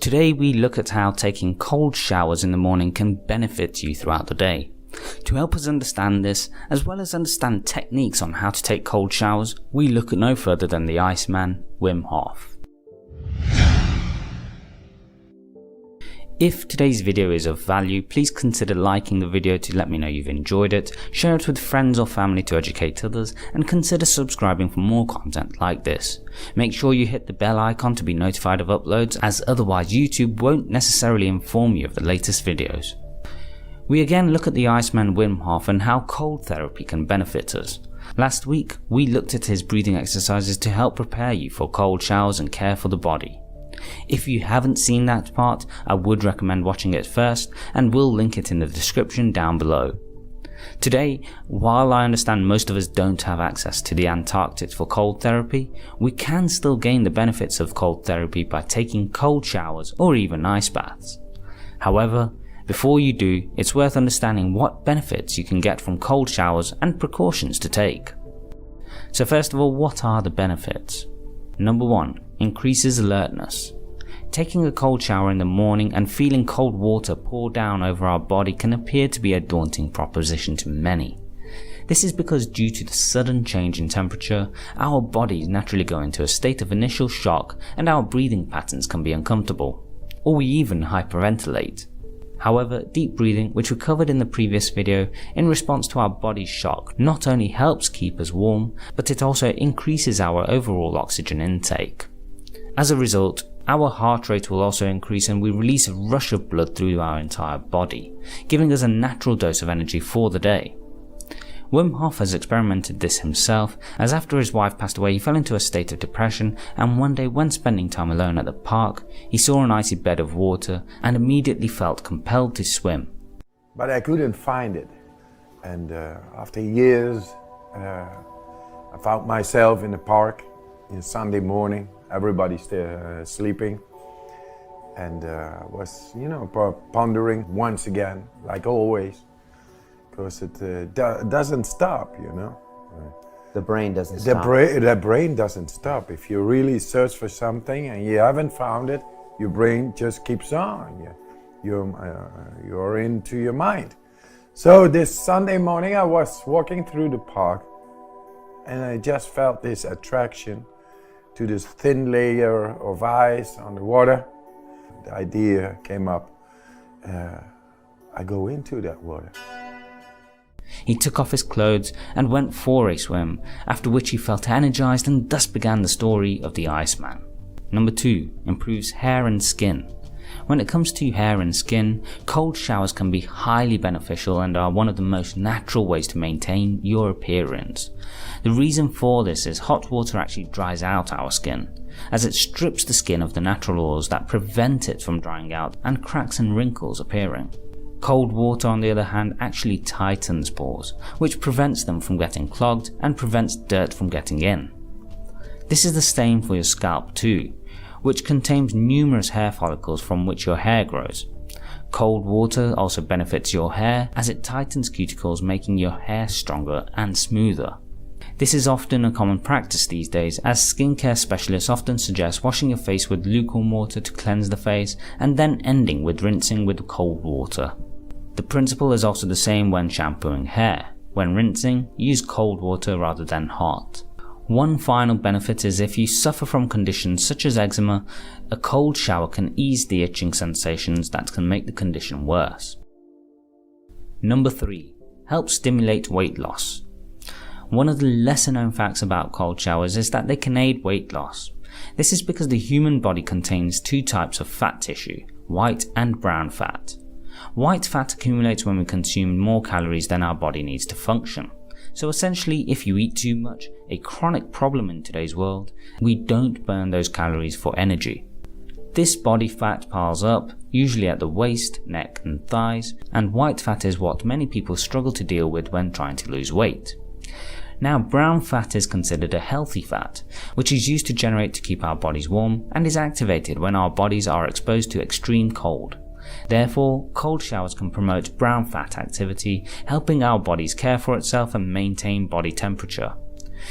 Today we look at how taking cold showers in the morning can benefit you throughout the day. To help us understand this, as well as understand techniques on how to take cold showers, we look at no further than the Iceman, Wim Hof. If today's video is of value, please consider liking the video to let me know you've enjoyed it, share it with friends or family to educate others, and consider subscribing for more content like this. Make sure you hit the bell icon to be notified of uploads, as otherwise YouTube won't necessarily inform you of the latest videos. We again look at the Iceman Wim Hof and how cold therapy can benefit us. Last week, we looked at his breathing exercises to help prepare you for cold showers and care for the body. If you haven't seen that part, I would recommend watching it first, and we'll link it in the description down below. Today, while I understand most of us don't have access to the Antarctic for cold therapy, we can still gain the benefits of cold therapy by taking cold showers or even ice baths. However, before you do, it's worth understanding what benefits you can get from cold showers and precautions to take. So first of all, what are the benefits? Number 1. Increases alertness. Taking a cold shower in the morning and feeling cold water pour down over our body can appear to be a daunting proposition to many. This is because due to the sudden change in temperature, our bodies naturally go into a state of initial shock and our breathing patterns can be uncomfortable, or we even hyperventilate. However, deep breathing, which we covered in the previous video, in response to our body's shock, not only helps keep us warm, but it also increases our overall oxygen intake. As a result, our heart rate will also increase and we release a rush of blood through our entire body, giving us a natural dose of energy for the day. Wim Hof has experimented this himself, as after his wife passed away he fell into a state of depression, and one day when spending time alone at the park, he saw an icy bed of water and immediately felt compelled to swim. But I couldn't find it, and after years I found myself in the park on Sunday morning. Everybody's still sleeping, and was, pondering once again, like always, because it doesn't stop, The brain doesn't stop. The brain doesn't stop. If you really search for something and you haven't found it, your brain just keeps on. You're into your mind. So this Sunday morning I was walking through the park and I just felt this attraction to this thin layer of ice on the water. The idea came up, I go into that water. He took off his clothes and went for a swim, after which he felt energized, and thus began the story of the Iceman. Number 2. Improves hair and skin. When it comes to hair and skin, cold showers can be highly beneficial and are one of the most natural ways to maintain your appearance. The reason for this is hot water actually dries out our skin, as it strips the skin of the natural oils that prevent it from drying out and cracks and wrinkles appearing. Cold water, on the other hand, actually tightens pores, which prevents them from getting clogged and prevents dirt from getting in. This is the same for your scalp too, which contains numerous hair follicles from which your hair grows. Cold water also benefits your hair as it tightens cuticles, making your hair stronger and smoother. This is often a common practice these days, as skincare specialists often suggest washing your face with lukewarm water to cleanse the face and then ending with rinsing with cold water. The principle is also the same when shampooing hair. When rinsing, use cold water rather than hot. One final benefit is if you suffer from conditions such as eczema, a cold shower can ease the itching sensations that can make the condition worse. Number 3. Helps stimulate weight loss. One of the lesser known facts about cold showers is that they can aid weight loss. This is because the human body contains 2 types of fat tissue, white and brown fat. White fat accumulates when we consume more calories than our body needs to function. So essentially, if you eat too much, a chronic problem in today's world, we don't burn those calories for energy. This body fat piles up, usually at the waist, neck and thighs, and white fat is what many people struggle to deal with when trying to lose weight. Now, brown fat is considered a healthy fat, which is used to generate to keep our bodies warm and is activated when our bodies are exposed to extreme cold. Therefore, cold showers can promote brown fat activity, helping our bodies care for itself and maintain body temperature.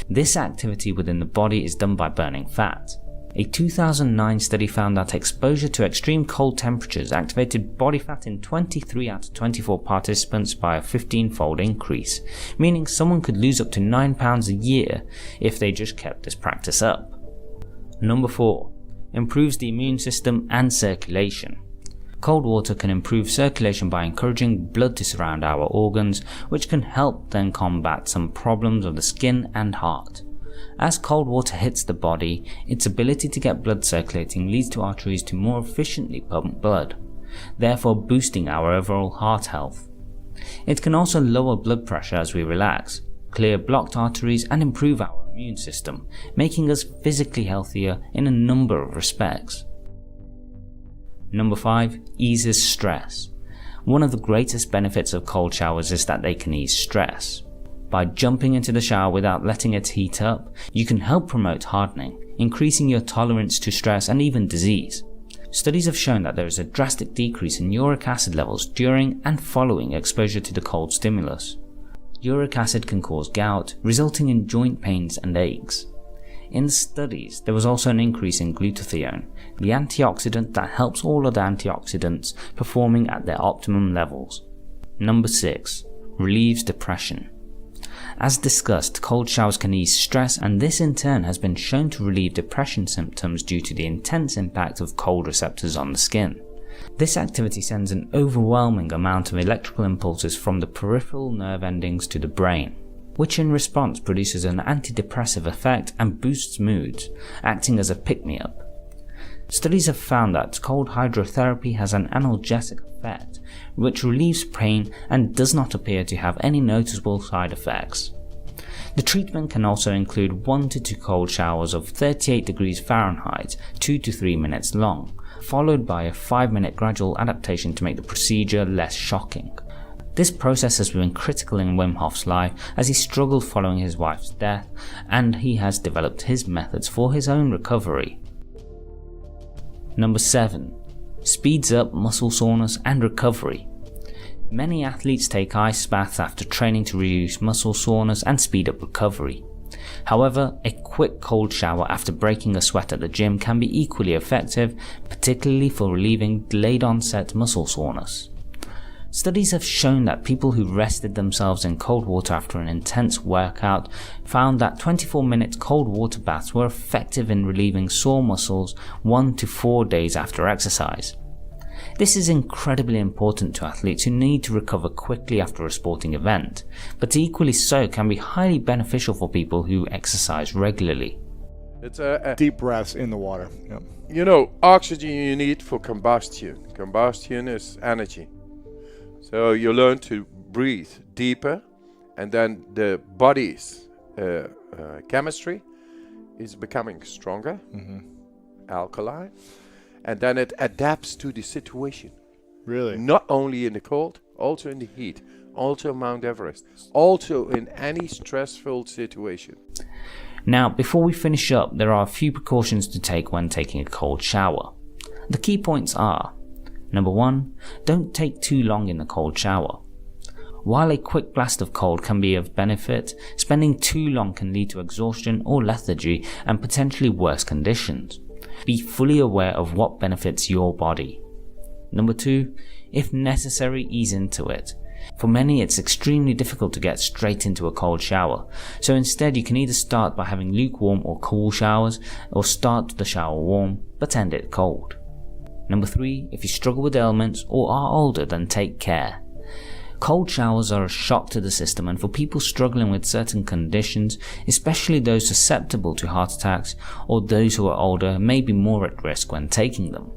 This activity within the body is done by burning fat. A 2009 study found that exposure to extreme cold temperatures activated body fat in 23 out of 24 participants by a 15-fold increase, meaning someone could lose up to 9 pounds a year if they just kept this practice up. Number 4. Improves the immune system and circulation. Cold water can improve circulation by encouraging blood to surround our organs, which can help then combat some problems of the skin and heart. As cold water hits the body, its ability to get blood circulating leads to arteries to more efficiently pump blood, therefore boosting our overall heart health. It can also lower blood pressure as we relax, clear blocked arteries and improve our immune system, making us physically healthier in a number of respects. Number 5. Eases stress. One of the greatest benefits of cold showers is that they can ease stress. By jumping into the shower without letting it heat up, you can help promote hardening, increasing your tolerance to stress and even disease. Studies have shown that there is a drastic decrease in uric acid levels during and following exposure to the cold stimulus. Uric acid can cause gout, resulting in joint pains and aches. In studies, there was also an increase in glutathione, the antioxidant that helps all other antioxidants performing at their optimum levels. Number 6. Relieves depression. As discussed, cold showers can ease stress, and this in turn has been shown to relieve depression symptoms due to the intense impact of cold receptors on the skin. This activity sends an overwhelming amount of electrical impulses from the peripheral nerve endings to the brain, which in response produces an antidepressive effect and boosts moods, acting as a pick-me-up. Studies have found that cold hydrotherapy has an analgesic effect, which relieves pain and does not appear to have any noticeable side effects. The treatment can also include 1 to 2 cold showers of 38 degrees Fahrenheit, 2 to 3 minutes long, followed by a 5-minute gradual adaptation to make the procedure less shocking. This process has been critical in Wim Hof's life as he struggled following his wife's death, and he has developed his methods for his own recovery. Number 7. Speeds up muscle soreness and recovery. Many athletes take ice baths after training to reduce muscle soreness and speed up recovery. However, a quick cold shower after breaking a sweat at the gym can be equally effective, particularly for relieving delayed onset muscle soreness. Studies have shown that people who rested themselves in cold water after an intense workout found that 24-minute cold water baths were effective in relieving sore muscles 1 to 4 days after exercise. This is incredibly important to athletes who need to recover quickly after a sporting event, but equally so can be highly beneficial for people who exercise regularly. It's a Deep breaths in the water. Yep. You know, oxygen you need for combustion. Combustion is energy. So you learn to breathe deeper, and then the body's chemistry is becoming stronger, alkaline, and then it adapts to the situation. Really? Not only in the cold, also in the heat, also Mount Everest, also in any stressful situation. Now, before we finish up, there are a few precautions to take when taking a cold shower. The key points are: Number 1. Don't take too long in the cold shower. While a quick blast of cold can be of benefit, spending too long can lead to exhaustion or lethargy and potentially worse conditions. Be fully aware of what benefits your body. Number 2. If necessary, ease into it. For many, it's extremely difficult to get straight into a cold shower, so instead you can either start by having lukewarm or cool showers, or start the shower warm but end it cold. Number 3. If you struggle with ailments or are older, then take care. Cold showers are a shock to the system, and for people struggling with certain conditions, especially those susceptible to heart attacks or those who are older, may be more at risk when taking them.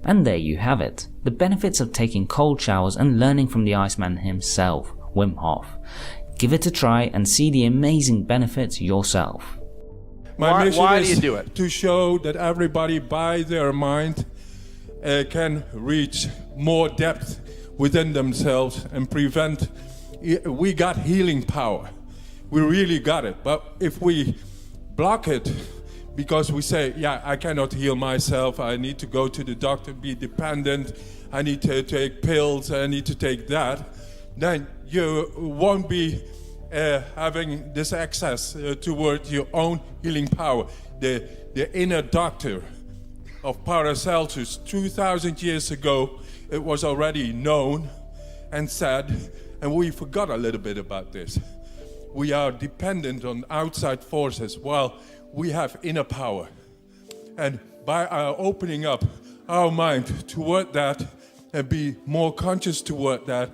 And there you have it, the benefits of taking cold showers and learning from the Iceman himself, Wim Hof. Give it a try and see the amazing benefits yourself. My mission why is do you do it? to show that everybody by their mind can reach more depth within themselves and prevent. We got healing power. We really got it. But if we block it because we say, yeah, I cannot heal myself, I need to go to the doctor, be dependent, I need to take pills, I need to take that, then you won't be having this access toward your own healing power. the inner doctor of Paracelsus 2,000 years ago. It was already known and said, and we forgot a little bit about this. We are dependent on outside forces while we have inner power. And by our opening up our mind toward that and be more conscious toward that,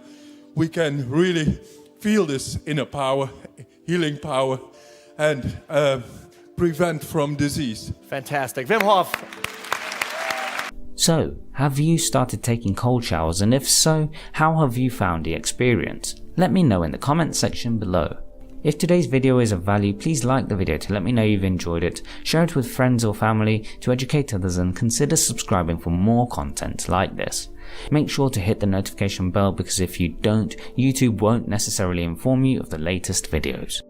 we can really feel this inner power, healing power, and prevent from disease. Fantastic. Wim Hof. So, have you started taking cold showers, and if so, how have you found the experience? Let me know in the comments section below. If today's video is of value, please like the video to let me know you've enjoyed it, share it with friends or family to educate others, and consider subscribing for more content like this. Make sure to hit the notification bell, because if you don't, YouTube won't necessarily inform you of the latest videos.